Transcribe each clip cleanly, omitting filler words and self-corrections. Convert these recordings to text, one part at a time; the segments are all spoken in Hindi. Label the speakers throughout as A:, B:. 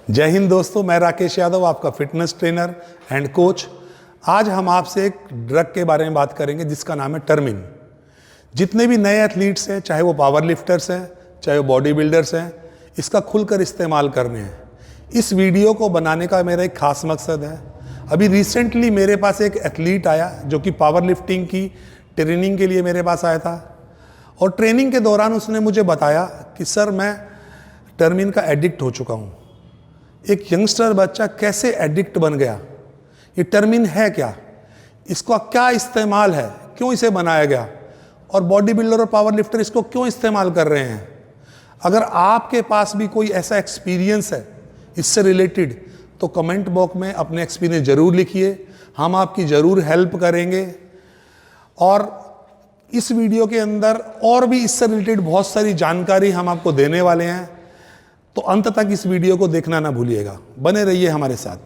A: जय हिंद दोस्तों, मैं राकेश यादव, आपका फिटनेस ट्रेनर एंड कोच। आज हम आपसे एक ड्रग के बारे में बात करेंगे जिसका नाम है टर्मिन। जितने भी नए एथलीट्स हैं, चाहे वो पावर लिफ्टर्स हैं, चाहे वो बॉडी बिल्डर्स हैं, इसका खुलकर इस्तेमाल करने हैं। इस वीडियो को बनाने का मेरा एक खास मकसद है। अभी रिसेंटली मेरे पास एक एथलीट आया जो कि पावर लिफ्टिंग की ट्रेनिंग के लिए मेरे पास आया था, और ट्रेनिंग के दौरान उसने मुझे बताया कि सर मैं टर्मिन का एडिक्ट हो चुका हूँ। एक यंगस्टर बच्चा कैसे एडिक्ट बन गया, ये टर्मिन है क्या, इसका क्या इस्तेमाल है, क्यों इसे बनाया गया, और बॉडी बिल्डर और पावर लिफ्टर इसको क्यों इस्तेमाल कर रहे हैं। अगर आपके पास भी कोई ऐसा एक्सपीरियंस है इससे रिलेटेड, तो कमेंट बॉक्स में अपने एक्सपीरियंस ज़रूर लिखिए, हम आपकी ज़रूर हेल्प करेंगे। और इस वीडियो के अंदर और भी इससे रिलेटेड बहुत सारी जानकारी हम आपको देने वाले हैं, तो अंत तक इस वीडियो को देखना ना भूलिएगा। बने रहिए हमारे साथ।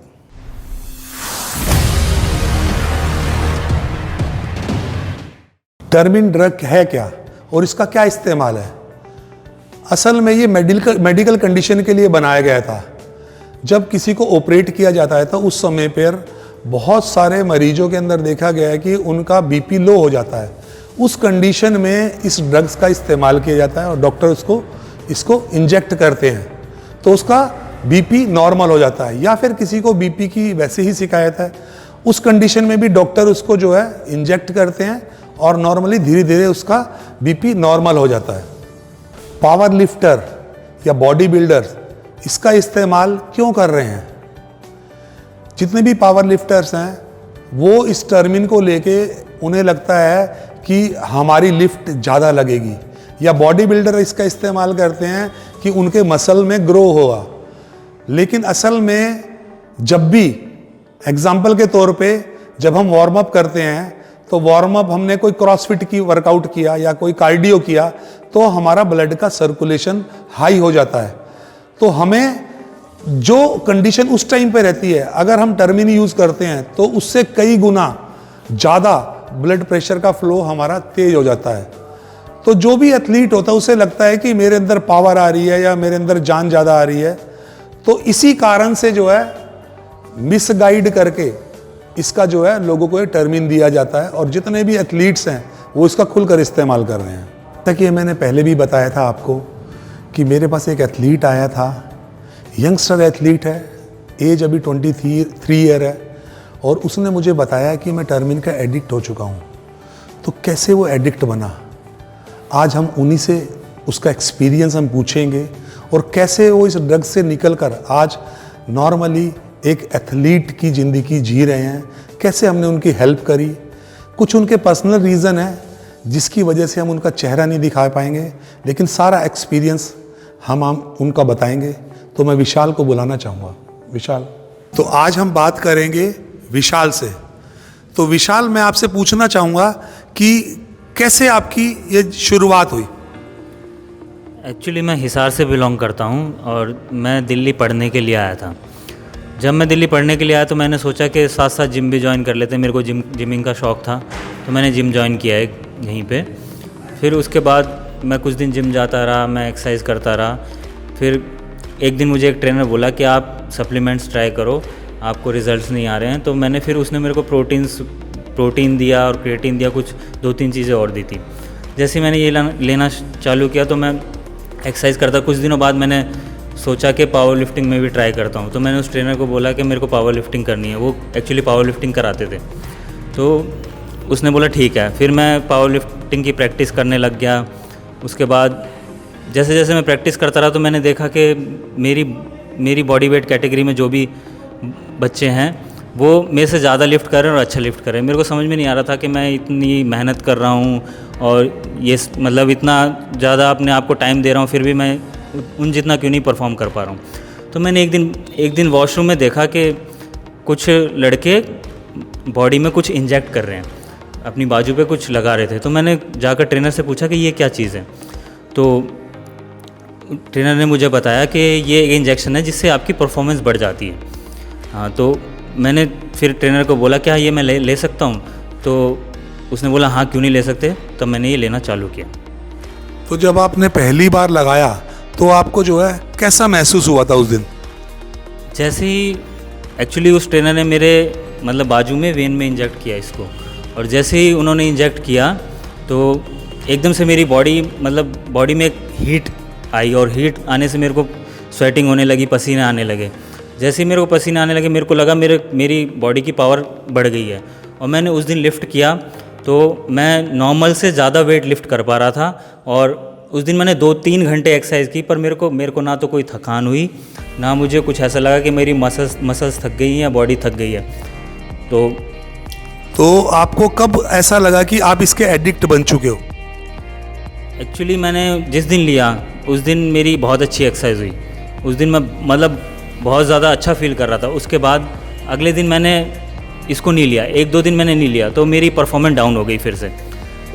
A: टर्मिन ड्रग है क्या और इसका क्या इस्तेमाल है। असल में ये मेडिकल कंडीशन के लिए बनाया गया था। जब किसी को ऑपरेट किया जाता है तो उस समय पर बहुत सारे मरीजों के अंदर देखा गया है कि उनका बीपी लो हो जाता है। उस कंडीशन में इस ड्रग्स का इस्तेमाल किया जाता है और डॉक्टर इसको इंजेक्ट करते हैं, तो उसका बीपी नॉर्मल हो जाता है। या फिर किसी को बीपी की वैसे ही शिकायत है, उस कंडीशन में भी डॉक्टर उसको जो है इंजेक्ट करते हैं और नॉर्मली धीरे धीरे उसका बीपी नॉर्मल हो जाता है। पावर लिफ्टर या बॉडी बिल्डर इसका इस्तेमाल क्यों कर रहे हैं। जितने भी पावर लिफ्टर्स हैं वो इस टर्मिन को लेके उन्हें लगता है कि हमारी लिफ्ट ज़्यादा लगेगी, या बॉडी बिल्डर इसका इस्तेमाल करते हैं कि उनके मसल में ग्रो होगा। लेकिन असल में जब भी एग्जाम्पल के तौर पे जब हम वार्म अप करते हैं, तो वार्म अप हमने कोई क्रॉसफिट की वर्कआउट किया या कोई कार्डियो किया, तो हमारा ब्लड का सर्कुलेशन हाई हो जाता है। तो हमें जो कंडीशन उस टाइम पे रहती है, अगर हम टर्मिन यूज़ करते हैं तो उससे कई गुना ज़्यादा ब्लड प्रेशर का फ्लो हमारा तेज हो जाता है। तो जो भी एथलीट होता है उसे लगता है कि मेरे अंदर पावर आ रही है या मेरे अंदर जान ज़्यादा आ रही है। तो इसी कारण से जो है मिसगाइड करके इसका जो है लोगों को ये टर्मिन दिया जाता है, और जितने भी एथलीट्स हैं वो इसका खुलकर इस्तेमाल कर रहे हैं। ताकि मैंने पहले भी बताया था आपको कि मेरे पास एक एथलीट आया था, यंगस्टर एथलीट है, एज अभी 23 ईयर है, और उसने मुझे बताया कि मैं टर्मिन का एडिक्ट हो चुका हूँ। तो कैसे वो एडिक्ट बना, आज हम उन्हीं से उसका एक्सपीरियंस हम पूछेंगे, और कैसे वो इस ड्रग से निकलकर आज नॉर्मली एक एथलीट की ज़िंदगी जी रहे हैं, कैसे हमने उनकी हेल्प करी। कुछ उनके पर्सनल रीज़न है जिसकी वजह से हम उनका चेहरा नहीं दिखा पाएंगे, लेकिन सारा एक्सपीरियंस हम उनका बताएंगे। तो मैं विशाल को बुलाना चाहूँगा। विशाल, तो आज हम बात करेंगे विशाल से। तो विशाल, मैं आपसे पूछना चाहूँगा कि कैसे आपकी ये शुरुआत हुई।
B: एक्चुअली मैं हिसार से बिलोंग करता हूँ और मैं दिल्ली पढ़ने के लिए आया था। जब मैं दिल्ली पढ़ने के लिए आया तो मैंने सोचा कि साथ साथ जिम भी ज्वाइन कर लेते हैं। मेरे को जिमिंग का शौक़ था, तो मैंने जिम ज्वाइन किया है यहीं पे। फिर उसके बाद मैं कुछ दिन जिम जाता रहा, मैं एक्सरसाइज करता रहा। फिर एक दिन मुझे एक ट्रेनर बोला कि आप सप्लीमेंट्स ट्राई करो, आपको रिजल्ट्स नहीं आ रहे हैं। तो मैंने फिर उसने मेरे को प्रोटीन दिया और क्रिएटिन दिया, कुछ 2-3 चीज़ें और दी थी। जैसे मैंने ये लेना चालू किया तो मैं एक्सरसाइज करता। कुछ दिनों बाद मैंने सोचा कि पावर लिफ्टिंग में भी ट्राई करता हूँ। तो मैंने उस ट्रेनर को बोला कि मेरे को पावर लिफ्टिंग करनी है। वो एक्चुअली पावर लिफ्टिंग कराते थे, तो उसने बोला ठीक है। फिर मैं पावर लिफ्टिंग की प्रैक्टिस करने लग गया। उसके बाद जैसे जैसे मैं प्रैक्टिस करता रहा तो मैंने देखा कि मेरी बॉडी वेट कैटेगरी में जो भी बच्चे हैं वो मेरे से ज़्यादा लिफ्ट कर रहे हैं और अच्छा लिफ्ट कर रहे हैं। मेरे को समझ में नहीं आ रहा था कि मैं इतनी मेहनत कर रहा हूँ और ये मतलब इतना ज़्यादा अपने आप को टाइम दे रहा हूँ, फिर भी मैं उन जितना क्यों नहीं परफॉर्म कर पा रहा हूँ। तो मैंने एक दिन वॉशरूम में देखा कि कुछ लड़के बॉडी में कुछ इंजेक्ट कर रहे हैं, अपनी बाजू पे कुछ लगा रहे थे। तो मैंने जाकर ट्रेनर से पूछा कि ये क्या चीज़ है। तो ट्रेनर ने मुझे बताया कि ये एक इंजेक्शन है जिससे आपकी परफॉर्मेंस बढ़ जाती है। हाँ, तो मैंने फिर ट्रेनर को बोला क्या ये मैं ले सकता हूँ। तो उसने बोला हाँ क्यों नहीं ले सकते। तब मैंने ये लेना चालू किया।
A: तो जब आपने पहली बार लगाया तो आपको जो है कैसा महसूस हुआ था उस दिन।
B: जैसे ही एक्चुअली उस ट्रेनर ने मेरे मतलब बाजू में वेन में इंजेक्ट किया इसको, और जैसे ही उन्होंने इंजेक्ट किया तो एकदम से मेरी बॉडी में एक हीट आई, और हीट आने से मेरे को स्वेटिंग होने लगी, पसीने आने लगे। जैसे ही मेरे को पसीने आने लगे मेरे को लगा मेरी बॉडी की पावर बढ़ गई है। और मैंने उस दिन लिफ्ट किया तो मैं नॉर्मल से ज़्यादा वेट लिफ्ट कर पा रहा था, और उस दिन मैंने 2-3 घंटे एक्सरसाइज की, पर मेरे को ना तो कोई थकान हुई, ना मुझे कुछ ऐसा लगा कि मेरी मसल्स थक गई हैं या बॉडी थक गई है।
A: तो आपको कब ऐसा लगा कि आप इसके एडिक्ट बन चुके हो?
B: एक्चुअली मैंने जिस दिन लिया उस दिन मेरी बहुत अच्छी एक्सरसाइज हुई। उस दिन मैं बहुत ज़्यादा अच्छा फील कर रहा था। उसके बाद अगले दिन मैंने इसको नहीं लिया, 1-2 दिन मैंने नहीं लिया, तो मेरी परफॉर्मेंस डाउन हो गई फिर से।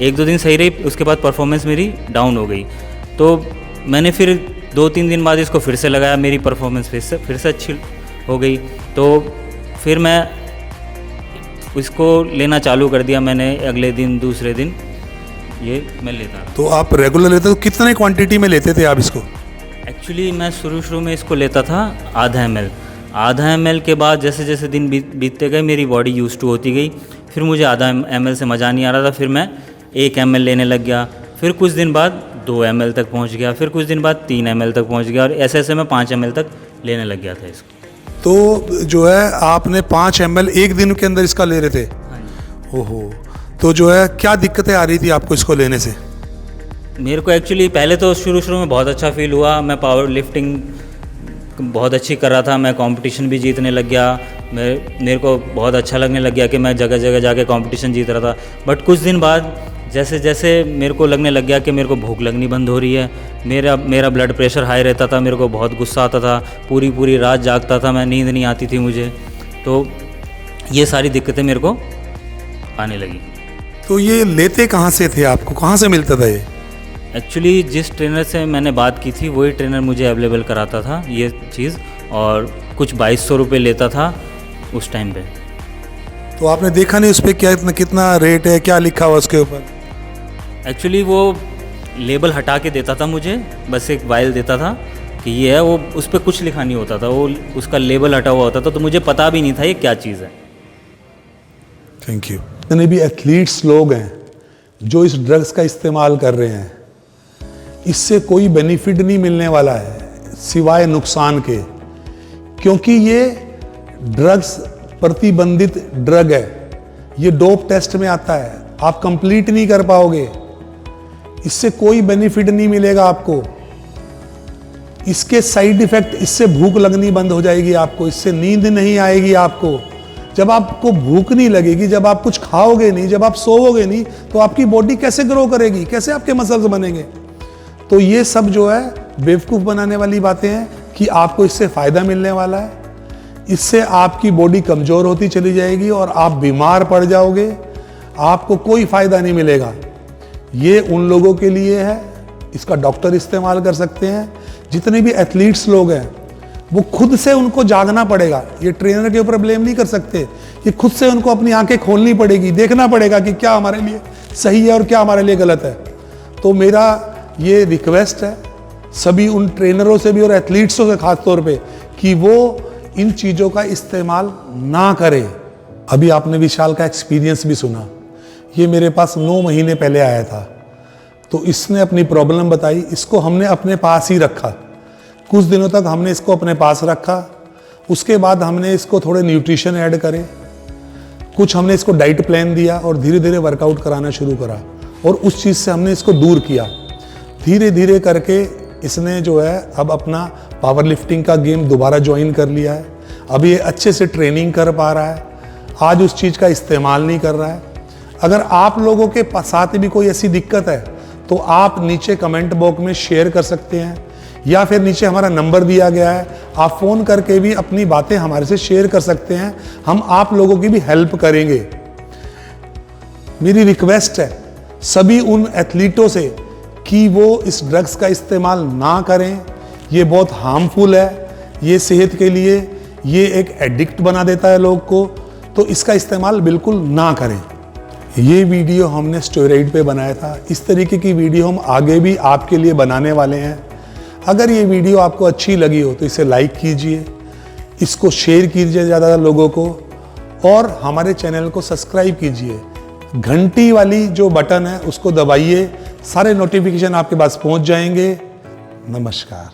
B: 1-2 दिन सही रही, उसके बाद परफॉर्मेंस मेरी डाउन हो गई। तो मैंने फिर 2-3 दिन बाद इसको फिर से लगाया, मेरी परफॉर्मेंस फिर से अच्छी हो गई। तो फिर मैं इसको लेना चालू कर दिया मैंने। अगले दिन दूसरे दिन ये मैं लेता रहा।
A: तो आप रेगुलर लेते हो, कितने क्वांटिटी में लेते थे आप इसको?
B: एक्चुअली मैं शुरू में इसको लेता था आधा ml के बाद जैसे जैसे दिन बीतते गए मेरी बॉडी यूज टू होती गई। फिर मुझे आधा ml से मज़ा नहीं आ रहा था, फिर मैं 1 ml लेने लग गया। फिर कुछ दिन बाद 2 ml तक पहुंच गया, फिर कुछ दिन बाद 3 ml तक पहुंच गया, और ऐसे ऐसे मैं 5 ml तक लेने लग गया था इसको।
A: तो जो है आपने 5 ml एक दिन के अंदर इसका ले रहे थे?
B: हाँ जी।
A: ओहो, तो जो है क्या दिक्कतें आ रही थी आपको इसको लेने से?
B: मेरे को एक्चुअली पहले तो शुरू में बहुत अच्छा फील हुआ। मैं पावर लिफ्टिंग बहुत अच्छी कर रहा था, मैं कंपटीशन भी जीतने लग गया। मेरे को बहुत अच्छा लगने लग गया कि मैं जगह जगह जाके कंपटीशन जीत रहा था। बट कुछ दिन बाद जैसे जैसे मेरे को लगने लग गया कि मेरे को भूख लगनी बंद हो रही है, मेरा ब्लड प्रेशर हाई रहता था, मेरे को बहुत गुस्सा आता था, पूरी रात जागता था मैं, नींद नहीं आती थी मुझे। तो ये सारी दिक्कतें मेरे को आने लगी।
A: तो ये लेते कहाँ से थे, आपको कहाँ से मिलता था ये?
B: एक्चुअली जिस ट्रेनर से मैंने बात की थी वही ट्रेनर मुझे अवेलेबल कराता था ये चीज़, और कुछ 2200 रुपये लेता था उस टाइम पे।
A: तो आपने देखा नहीं उस पर कितना रेट है, क्या लिखा हुआ उसके ऊपर?
B: एक्चुअली वो लेबल हटा के देता था मुझे, बस एक वाइल देता था कि ये है, वो उस पर कुछ लिखा नहीं होता था, वो उसका लेबल हटा हुआ होता था, तो मुझे पता भी नहीं था ये क्या चीज़ है।
A: Thank you. जितने भी एथलीट्स लोग हैं जो इस ड्रग्स का इस्तेमाल कर रहे हैं, इससे कोई बेनिफिट नहीं मिलने वाला है सिवाय नुकसान के, क्योंकि ये ड्रग्स प्रतिबंधित ड्रग है। ये डोप टेस्ट में आता है, आप कंप्लीट नहीं कर पाओगे, इससे कोई बेनिफिट नहीं मिलेगा आपको। इसके साइड इफेक्ट, इससे भूख लगनी बंद हो जाएगी आपको, इससे नींद नहीं आएगी आपको। जब आपको भूख नहीं लगेगी, जब आप कुछ खाओगे नहीं, जब आप सोओगे नहीं, तो आपकी बॉडी कैसे ग्रो करेगी, कैसे आपके मसल्स बनेंगे? तो ये सब जो है बेवकूफ़ बनाने वाली बातें हैं कि आपको इससे फ़ायदा मिलने वाला है। इससे आपकी बॉडी कमज़ोर होती चली जाएगी और आप बीमार पड़ जाओगे, आपको कोई फ़ायदा नहीं मिलेगा। ये उन लोगों के लिए है, इसका डॉक्टर इस्तेमाल कर सकते हैं। जितने भी एथलीट्स लोग हैं वो खुद से उनको जागना पड़ेगा, ये ट्रेनर के ऊपर ब्लेम नहीं कर सकते। ये खुद से उनको अपनी आंखें खोलनी पड़ेगी, देखना पड़ेगा कि क्या हमारे लिए सही है और क्या हमारे लिए गलत है। तो मेरा ये रिक्वेस्ट है सभी उन ट्रेनरों से भी और एथलीट्सों से खास तौर पे कि वो इन चीज़ों का इस्तेमाल ना करें। अभी आपने विशाल का एक्सपीरियंस भी सुना, ये मेरे पास 9 महीने पहले आया था, तो इसने अपनी प्रॉब्लम बताई, इसको हमने अपने पास ही रखा। कुछ दिनों तक हमने इसको अपने पास रखा, उसके बाद हमने इसको थोड़े न्यूट्रिशन ऐड करे, कुछ हमने इसको डाइट प्लान दिया और धीरे धीरे वर्कआउट कराना शुरू करा, और उस चीज़ से हमने इसको दूर किया। धीरे धीरे करके इसने जो है अब अपना पावर लिफ्टिंग का गेम दोबारा ज्वाइन कर लिया है। अब ये अच्छे से ट्रेनिंग कर पा रहा है, आज उस चीज़ का इस्तेमाल नहीं कर रहा है। अगर आप लोगों के साथ भी कोई ऐसी दिक्कत है तो आप नीचे कमेंट बॉक्स में शेयर कर सकते हैं, या फिर नीचे हमारा नंबर दिया गया है, आप फ़ोन करके भी अपनी बातें हमारे से शेयर कर सकते हैं। हम आप लोगों की भी हेल्प करेंगे। मेरी रिक्वेस्ट है सभी उन एथलीटों से कि वो इस ड्रग्स का इस्तेमाल ना करें, ये बहुत हार्मफुल है, ये सेहत के लिए ये एक एडिक्ट बना देता है लोग को, तो इसका इस्तेमाल बिल्कुल ना करें। ये वीडियो हमने स्टेरॉइड पे बनाया था, इस तरीके की वीडियो हम आगे भी आपके लिए बनाने वाले हैं। अगर ये वीडियो आपको अच्छी लगी हो तो इसे लाइक कीजिए, इसको शेयर कीजिए ज़्यादा लोगों को और हमारे चैनल को सब्सक्राइब कीजिए। घंटी वाली जो बटन है उसको दबाइए, सारे नोटिफिकेशन आपके पास पहुंच जाएंगे। नमस्कार।